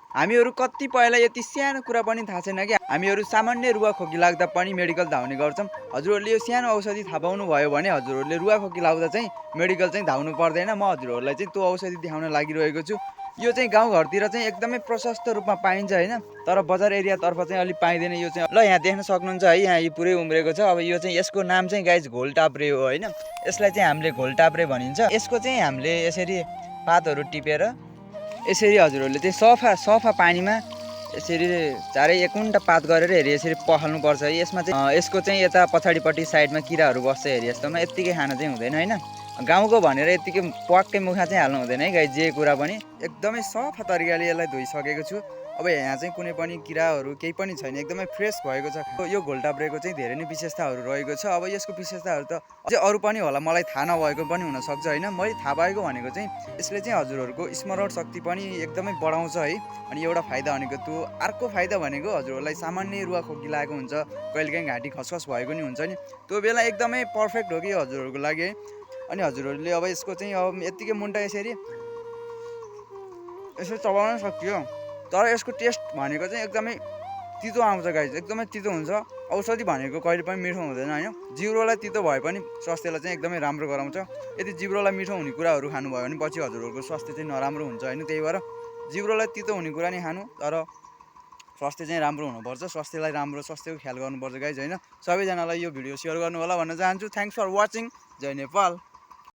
हामीहरू कति पहिला यति सानो कुरा पनि थाहा छैन कि हामीहरू सामान्य रुवा खोकी लाग्दा पनि मेडिकल धाउने गर्छौँ। हजुरहरूले यो सानो औषधि थाहा पाउनु भयो भने हजुरहरूले रुवा खोकी लाग्दा चाहिँ मेडिकल चाहिँ धाउनु पर्दैन। म हजुरहरूलाई चाहिँ त्यो औषधि देखाउन लागिरहेको छु। यो चाहिँ गाउँघरतिर चाहिँ एकदमै प्रशस्त रूपमा पाइन्छ होइन, तर बजार एरियातर्फ चाहिँ अलिक पाइँदैन। यो चाहिँ ल यहाँ देख्न सक्नुहुन्छ है, यहाँ यो पुरै उम्रेको छ। अब यो चाहिँ यसको नाम चाहिँ गाइज घोलटाप्रे हो होइन। यसलाई चाहिँ हामीले घोलटाप्रे भनिन्छ। यसको चाहिँ हामीले यसरी पातहरू टिपेर यसरी हजुरहरूले चाहिँ सफा पानीमा यसरी चारै एकुन्टा पात गरेर हेरी यसरी पखाल्नुपर्छ है। यसमा चाहिँ यसको चाहिँ यता पछाडिपट्टि साइडमा किराहरू बस्छ हेरी यस्तोमा यत्तिकै खान चाहिँ हुँदैन होइन। गाउँको भनेर यत्तिकै प्वाक्कै मुखा चाहिँ हाल्नु हुँदैन है गाई, जे कुरा पनि एकदमै सफा तरिकाले यसलाई धोइसकेको छु। अब यहाँ चाहिँ कुनै पनि किराहरू केही पनि छैन, एकदमै फ्रेस भएको छ। यो घोलटाप्रेको चाहिँ धेरै नै विशेषताहरू रहेको छ। अब यसको विशेषताहरू त अझै अरू पनि होला, मलाई थाहा नभएको पनि हुनसक्छ होइन। मैले थाहा भएको भनेको चाहिँ यसले चाहिँ हजुरहरूको स्मरण शक्ति पनि एकदमै बढाउँछ है। अनि एउटा फाइदा भनेको त्यो। अर्को फाइदा भनेको हजुरहरूलाई सामान्य रुवा खोकी लागेको हुन्छ, कहिलेकाहीँ घाँटी खसखस भएको नि हुन्छ नि, त्यो बेला एकदमै पर्फेक्ट हो कि हजुरहरूको लागि है। अनि हजुरहरूले अब यसको चाहिँ अब यत्तिकै मुन्टा यसरी चबाउन सकियो, तर यसको टेस्ट भनेको चाहिँ एकदमै तितो आउँछ गाइज, एकदमै तितो हुन्छ। औषधि भनेको कहिले पनि मिठो हुँदैन होइन। जिब्रोलाई तितो भए पनि स्वास्थ्यलाई चाहिँ एकदमै राम्रो गराउँछ। यदि जिब्रोलाई मिठो हुने कुराहरू खानुभयो भने पछि हजुरहरूको स्वास्थ्य चाहिँ नराम्रो हुन्छ होइन। त्यही भएर जिब्रोलाई तितो हुने कुरा नै खानु, तर स्वास्थ्य चाहिँ राम्रो हुनुपर्छ। स्वास्थ्यको ख्याल गर्नुपर्छ गाइज होइन। सबैजनालाई यो भिडियो सेयर गर्नु होला भन्न चाहन्छु। Thanks for watching. जय नेपाल।